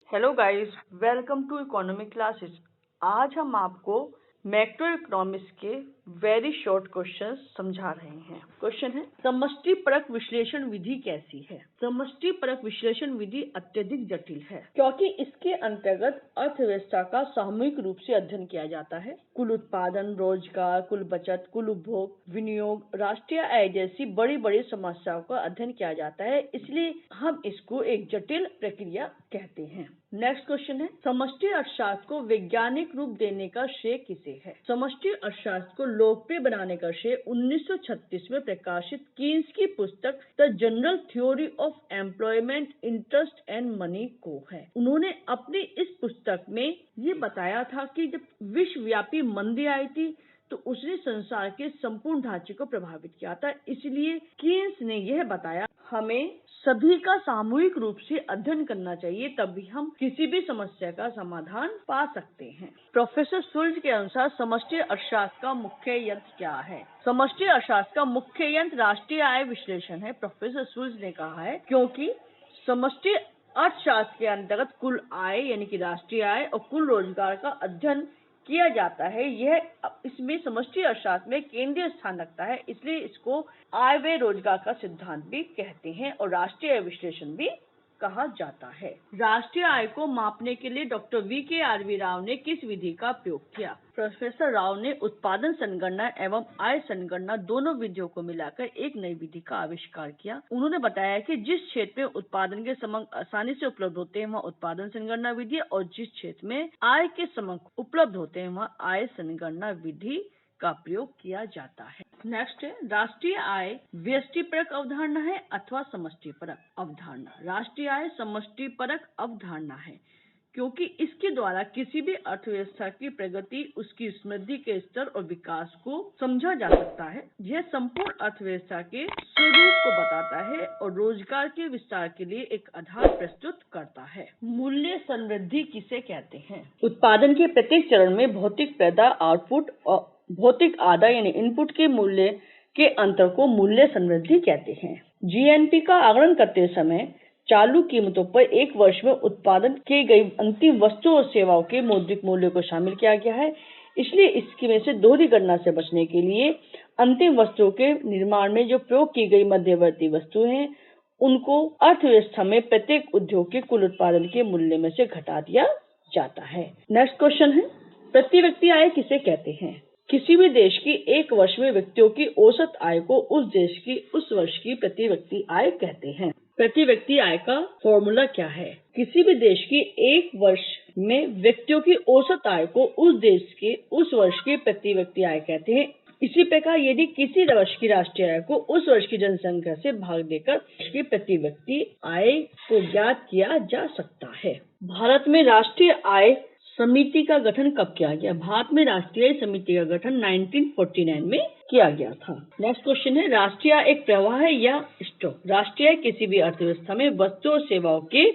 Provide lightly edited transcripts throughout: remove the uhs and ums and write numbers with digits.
Hello guys, welcome to economic classes. आज हम आपको मैक्रो इकोनॉमिक्स के वेरी शॉर्ट क्वेश्चंस समझा रहे हैं। क्वेश्चन है, समष्टिपरक विश्लेषण विधि कैसी है? समष्टिपरक विश्लेषण विधि अत्यधिक जटिल है क्योंकि इसके अंतर्गत अर्थव्यवस्था का सामूहिक रूप से अध्ययन किया जाता है। कुल उत्पादन, रोजगार, कुल बचत, कुल उपभोग, विनियोग, राष्ट्रीय आय जैसी बड़ी बड़ी समस्याओं का अध्ययन किया जाता है, इसलिए हम इसको एक जटिल प्रक्रिया कहते हैं। नेक्स्ट क्वेश्चन है, समष्टि अर्थशास्त्र को वैज्ञानिक रूप देने का श्रेय किसे है? समष्टि अर्थशास्त्र को लोकप्रिय बनाने का श्रेय 1936 में प्रकाशित कीन्स की पुस्तक the general theory of employment, interest and money को है। उन्होंने अपनी इस पुस्तक में ये बताया था कि जब विश्वव्यापी मंदी आई थी तो उसने संसार के संपूर्ण ढांचे को प्रभावित किया था, इसलिए कीन्स ने यह बताया हमें सभी का सामूहिक रूप से अध्ययन करना चाहिए, तभी हम किसी भी समस्या का समाधान पा सकते हैं। प्रोफेसर शुल्ज के अनुसार समष्टि अर्थशास्त्र का मुख्य यंत्र क्या है? समष्टि अर्थशास्त्र का मुख्य यंत्र राष्ट्रीय आय विश्लेषण है। प्रोफेसर शुल्ज ने कहा है क्योंकि समष्टि अर्थशास्त्र के अंतर्गत कुल आय यानी कि राष्ट्रीय आय और कुल रोजगार का अध्ययन किया जाता है। यह इसमें समष्टि अर्थशास्त्र में केंद्रीय स्थान रखता है, इसलिए इसको आय व रोजगार का सिद्धांत भी कहते हैं और राष्ट्रीय आय विश्लेषण भी कहा जाता है। राष्ट्रीय आय को मापने के लिए डॉक्टर V.K.R.V. राव ने किस विधि का प्रयोग किया? प्रोफेसर राव ने उत्पादन संगणना एवं आय संगणना दोनों विधियों को मिलाकर एक नई विधि का आविष्कार किया। उन्होंने बताया कि जिस क्षेत्र में उत्पादन के समंक आसानी से उपलब्ध होते हैं वहाँ उत्पादन संगणना विधि और जिस क्षेत्र में आय के समंक उपलब्ध होते हैं वहाँ आय संगणना विधि का प्रयोग किया जाता है। नेक्स्ट है, राष्ट्रीय आय व्यष्टिपरक अवधारणा है अथवा समष्टिपरक अवधारणा? राष्ट्रीय आय समष्टिपरक अवधारणा है क्योंकि इसके द्वारा किसी भी अर्थव्यवस्था की प्रगति, उसकी समृद्धि के स्तर और विकास को समझा जा सकता है। यह संपूर्ण अर्थव्यवस्था के स्वरूप को बताता है और रोजगार के विस्तार के लिए एक आधार प्रस्तुत करता है। मूल्य समृद्धि किसे कहते हैं? उत्पादन के प्रत्येक चरण में भौतिक पैदा, आउटपुट और भौतिक आदाय यानी इनपुट के मूल्य के अंतर को मूल्य समृद्धि कहते हैं। जीएनपी का आकलन करते समय चालू कीमतों पर एक वर्ष में उत्पादन की गई अंतिम वस्तु और सेवाओं के मौद्रिक मूल्य को शामिल किया गया है, इसलिए इसकी में से दोहरी गणना से बचने के लिए अंतिम वस्तुओं के निर्माण में जो प्रयोग की गई मध्यवर्ती वस्तुएं हैं उनको अर्थव्यवस्था में प्रत्येक उद्योग के कुल उत्पादन के मूल्य में से घटा दिया जाता है। नेक्स्ट क्वेश्चन है, प्रति व्यक्ति आय किसे कहते हैं? किसी भी देश की एक वर्ष में व्यक्तियों की औसत आय को उस देश की उस वर्ष की प्रति व्यक्ति आय कहते हैं। प्रति व्यक्ति आय का फॉर्मूला क्या है? किसी भी देश की एक वर्ष में व्यक्तियों की औसत आय को उस देश के उस वर्ष की प्रति व्यक्ति आय कहते हैं। इसी प्रकार यदि किसी वर्ष की राष्ट्रीय आय को उस वर्ष की जनसंख्या से भाग देकर उसकी प्रति व्यक्ति आय को ज्ञात किया जा सकता है। भारत में राष्ट्रीय आय समिति का गठन कब किया गया? भारत में राष्ट्रीय समिति का गठन 1949 में किया गया था। नेक्स्ट क्वेश्चन है, राष्ट्रीय आय एक प्रवाह है या स्टॉक? राष्ट्रीय आय किसी भी अर्थव्यवस्था में वस्तु और सेवाओं के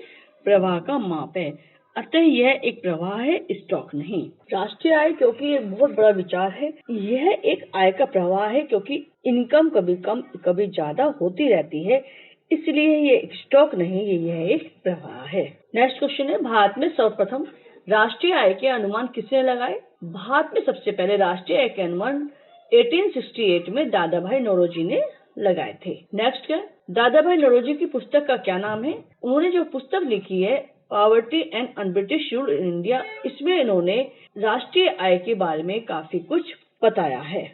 प्रवाह का माप है, अतः यह एक प्रवाह है, स्टॉक नहीं। राष्ट्रीय आय क्योंकि ये बहुत बड़ा विचार है, यह एक आय का प्रवाह है क्योंकि इनकम कभी कम कभी ज्यादा होती रहती है, इसलिए ये एक स्टॉक नहीं, यह एक प्रवाह है। नेक्स्ट क्वेश्चन है, भारत में सर्वप्रथम राष्ट्रीय आय के अनुमान किसने लगाए? भारत में सबसे पहले राष्ट्रीय आय के अनुमान 1868 में दादा भाई नौरोजी ने लगाए थे। नेक्स्ट है, दादा भाई नौरोजी की पुस्तक का क्या नाम है? उन्होंने जो पुस्तक लिखी है poverty and un-British rule in India, इसमें इन्होंने राष्ट्रीय आय के बारे में काफी कुछ बताया है।